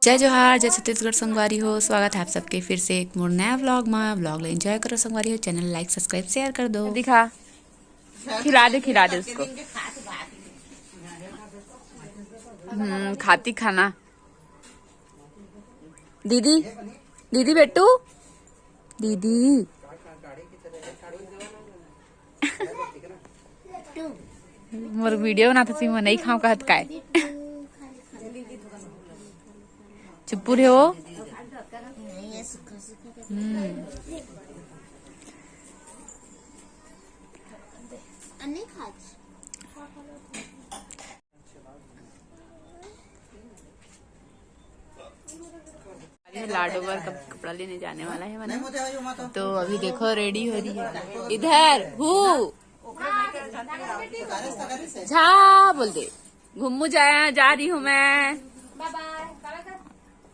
जय जोहार, जय छत्तीसगढ़ संगवारी हो। स्वागत है आप सबके फिर से एक मोर नया व्लॉग में। व्लॉग ले एंजॉय करो संगवारी हो। चैनल लाइक सब्सक्राइब शेयर कर दो। दिखा, खिला दे उसको। खाती खाना। दीदी दीदी बेटू दीदी मोर वीडियो बनाते थी, मैं नहीं खाऊं कहत काय। चुप्पू रे हो। लाडो पर कपड़ा लेने जाने वाला है मना, तो अभी देखो रेडी हो रही है। इधर हूँ झा बोल दे, घुम्मू जा रही हूँ मैं।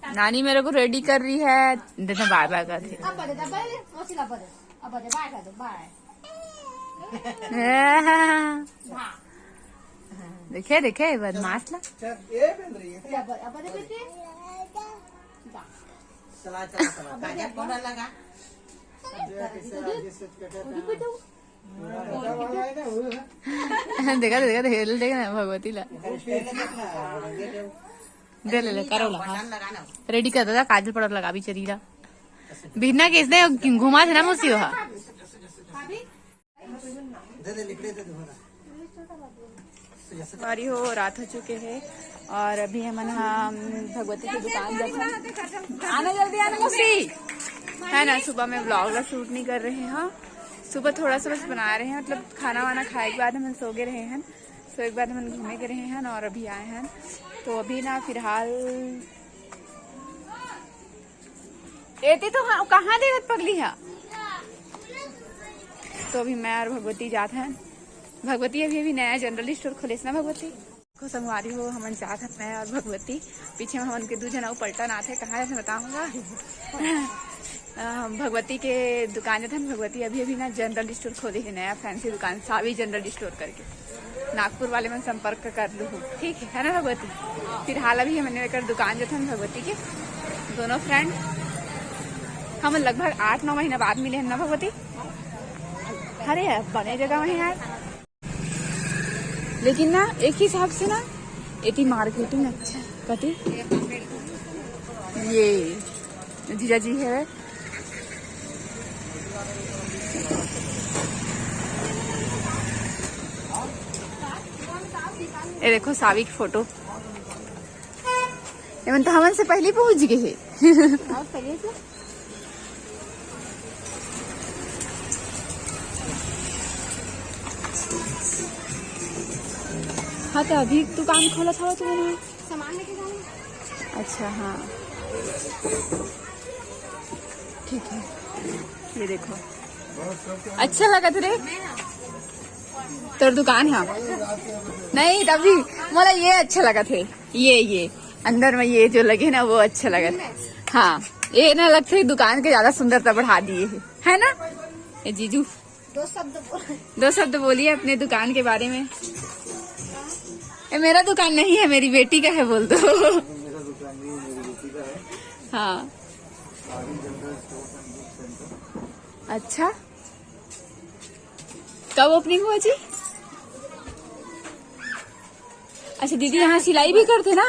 नानी मेरे को रेडी कर रही है। बाय बाय कर देखे देखे बदमाश ला। देखा देखा देखा ना भगवती ला दे ले करो लगा रेडी कर दो। काजल पड़त लगा भी चरीरा बिना के इसने घुमा थे ना मुसी वहा। हमारी हो रात हो चुके हैं और अभी हम भगवती की दुकान जाते। आना जल्दी आना मुसी है ना। सुबह में व्लॉग शूट नहीं कर रहे हैं। सुबह थोड़ा सा बस बना रहे हैं, मतलब खाना वाना खाए के बाद हम सो गए रहे हैं। सोए के बाद हम घूमे गए रहे हैं और अभी आए हैं। तो अभी ना फिलहाल एती तो कहाँ देखत पगली है। तो अभी मैं और भगवती जाते हैं। भगवती अभी नया जनरल स्टोर खोले ना भगवती को संगवारी हो। हम जात है मैं और भगवती। पीछे में हम दो जना पलटन आते कहाँ जैसे बताऊंगा। भगवती के दुकान जाते हैं। भगवती अभी ना जनरल स्टोर खोली है, नया फैंसी दुकान सावी जनरल स्टोर करके। नागपुर वाले में संपर्क कर लू, ठीक है ना भगवती। फिलहाल अभी हमने लेकर दुकान जाते हैं भगवती के दोनों फ्रेंड। हम लगभग 8-9 महीना बाद मिले हैं ना भगवती। अरे बने जगह में यार, लेकिन ना एक ही हिसाब से ना एटी मार्केटिंग अच्छा कति। ये जीजा जी है। ये देखो सावी की फोटो। एवं तो हमन से पहले पहुंच गए हैं। हाँ तो अभी दुकान खोला था तुमने सामान लेके जाना। अच्छा हाँ ठीक है। ये देखो अच्छा लगा तुरे तोर दुकान है। नहीं तभी मोला ये अच्छा लगा थे। ये अंदर में ये जो लगे ना वो अच्छा लगा था। हाँ ये ना लगता है दुकान के ज्यादा सुंदरता बढ़ा दिए है ना। ये जीजू दो शब्द बोलिए अपने दुकान के बारे में। ये मेरा दुकान नहीं है, मेरी बेटी का है बोल दो। मेरा दुकान नहीं है, मेरी बेटी का है। हाँ अच्छा कब ओपनिंग हुआ जी। अच्छा दीदी यहाँ सिलाई भी करते ना,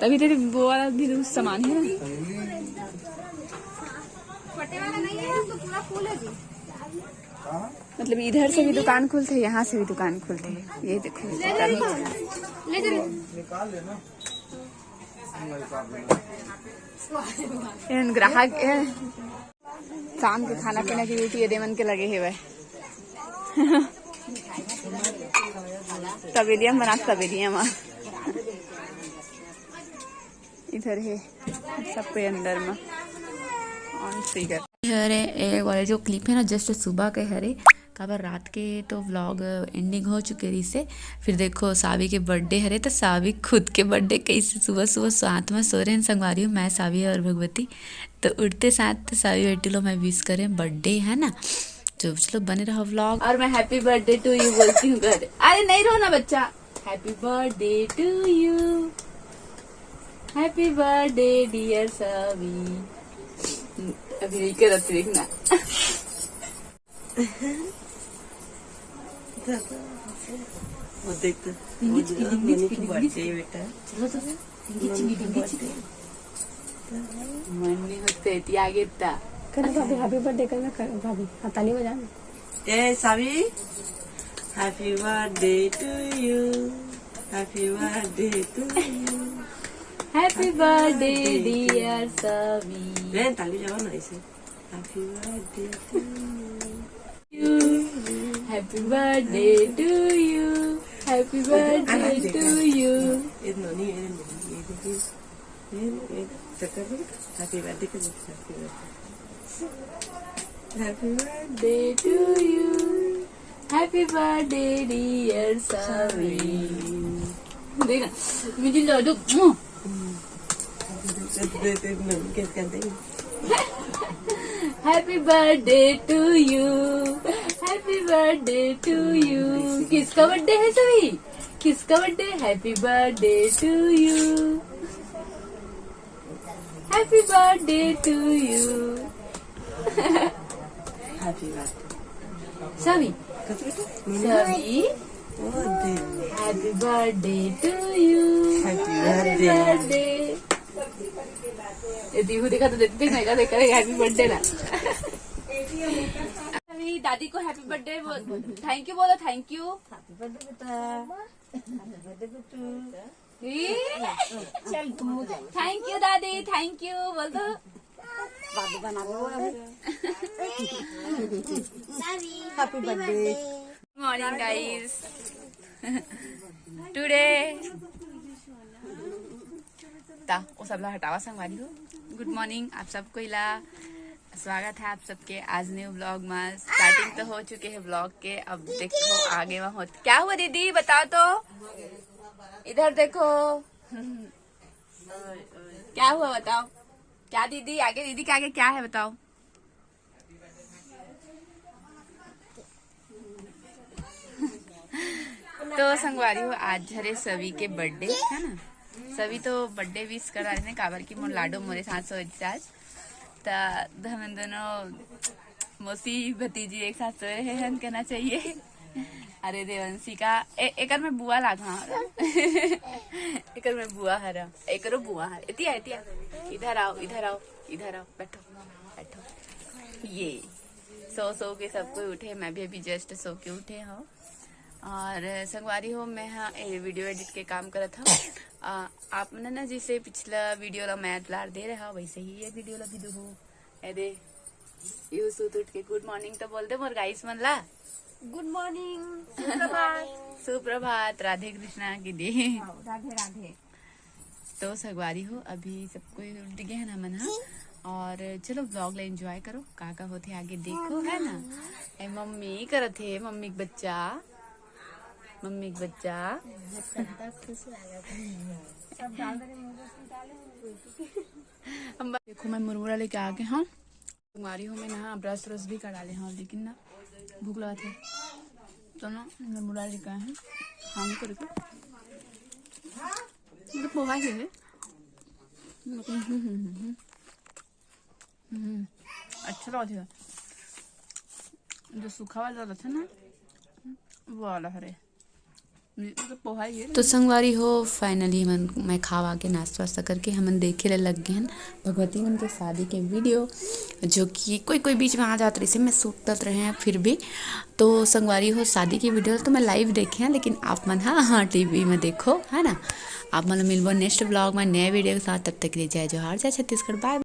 तभी तेरे वो वाला भी सामान है ना। फटे वाला नहीं है तो पूरा फुल है जी। मतलब इधर से भी दुकान खुलते है, यहाँ से भी दुकान खुलते है। ये देखो ले ग्राहक शाम के खाना पीना की ड्यूटी ये देमन के लगे है वह। तबेलियम बना तबेलियम इधर है सबके अंदर में ऑन फिगर। हरे वाले जो क्लिप है ना जस्ट सुबह के हरे काबर रात के तो व्लॉग एंडिंग हो चुके रही से। फिर देखो सावी के बर्थडे हरे तो सावी खुद के बर्थडे कैसे सुबह सुबह साथ में सो रहे हैं संगवारी हूँ मैं सावी और भगवती। तो उठते साथ सावी बेटी लो मैं विश करें बर्थडे है ना। तो चलो बने रहो व्लॉग और मैं हैप्पी बर्थडे टू यू बोलती हूँ। अरे नहीं रो ना बच्चा, happy birthday to you. Happy birthday dear सभी। अभी नहीं कर देखना। वो देखते बर्थडे बेटा मन नहीं होते ती आगे ता कर भाभी हैप्पी बर्थडे कर भाभी ताली बजा ना। ए Savi happy birthday to you happy birthday to you happy birthday dear सभी। ren ताली बजाओ ना ऐसे happy birthday to happy birthday to you happy birthday to you. ये नोनी ये चक्कर हैप्पी बर्थडे के happy birthday to you happy birthday dear सभी। देखना मुझे लो happy birthday to you happy birthday to you. किसका बर्थडे है सभी? किसका birthday? Happy birthday to you happy birthday to you. Happy birthday सभी सभी birthday happy birthday to you happy happy birthday. ये दीहू देखा तो देखते नहीं देखा हैप्पी बर्थडे ना। अभी दादी को हैप्पी बर्थडे थैंक यू बोलो। थैंक यू हैप्पी बर्थडे बेटा हैप्पी बर्थडे बेटू थैंक यू दादी थैंक यू बोल दो। Happy birthday morning guys today ता वो सब ला हटावा संगवारी हो। गुड मॉर्निंग आप सबको इला स्वागत है आप सबके आज न्यू व्लॉग में। स्टार्टिंग तो हो चुके हैं व्लॉग के, अब देखो आगे वहाँ हो क्या हुआ। दीदी बताओ तो इधर देखो क्या हुआ बताओ। क्या दीदी आगे दीदी के आगे क्या है बताओ। तो संगवारी हो आज हरे सभी के बर्थडे है ना। सभी तो बर्थडे विश करा रहे काबर की मोर लाडो मोरे साथ सोच आज तो हम दोनों मौसी भतीजी एक साथ सोए रहे हैं कहना चाहिए। अरे देवंशी का एकर में बुआ लागा एकर में बुआ हरा एकरो बुआ हरा एतिया एतिया इधर आओ इधर आओ इधर आओ बैठो बैठो। ये सो के सब कोई उठे, मैं भी अभी जस्ट सो के उठे हूँ। और संगवारी हो मैं हाँ वीडियो एडिट के काम करा था। आपने ना जैसे पिछला वीडियो ला मैं लार दे रहा वैसे ही ये वीडियो ला भी दो। दे यू सूत उठ के गुड मॉर्निंग तो बोल दे मोर गाइस मन ला गुड मॉर्निंग सुप्रभात राधे कृष्णा की दे राधे राधे। तो संगवारी हो अभी सब कोई उठ गए है ना मन हाँ। और चलो ब्लॉग ला एंजॉय करो का होते आगे देखो है ना। ए मम्मी करत है मम्मी के बच्चा देखो मैं मुरमुरा लेके आ गए हाँ। तुम्हारी हूँ मैं ना ब्रश व्रश भी करा ले हाँ, लेकिन ना भूख लगा थे तो ना मुरमुरा लेके आए हैं हम करके मतलब पोहा है अच्छा लगा था। जो सूखा वाला था ना वो वाला हरे तो संगवारी हो फाइनली मैं खावा के नाश्ता वास्ता करके हमन देखे लग गए हैं भगवती मन के शादी के वीडियो जो कि कोई बीच में आ जाते रहे मैं शूट करते रहे हैं फिर भी। तो संगवारी हो शादी की वीडियो तो मैं लाइव देखे हैं, लेकिन आप मन हाँ टीवी में देखो है ना। आप मन मिलबो नेक्स्ट ब्लॉग में नए वीडियो के साथ, तब तक के लिए जय जोहार जय छत्तीसगढ़ बाय।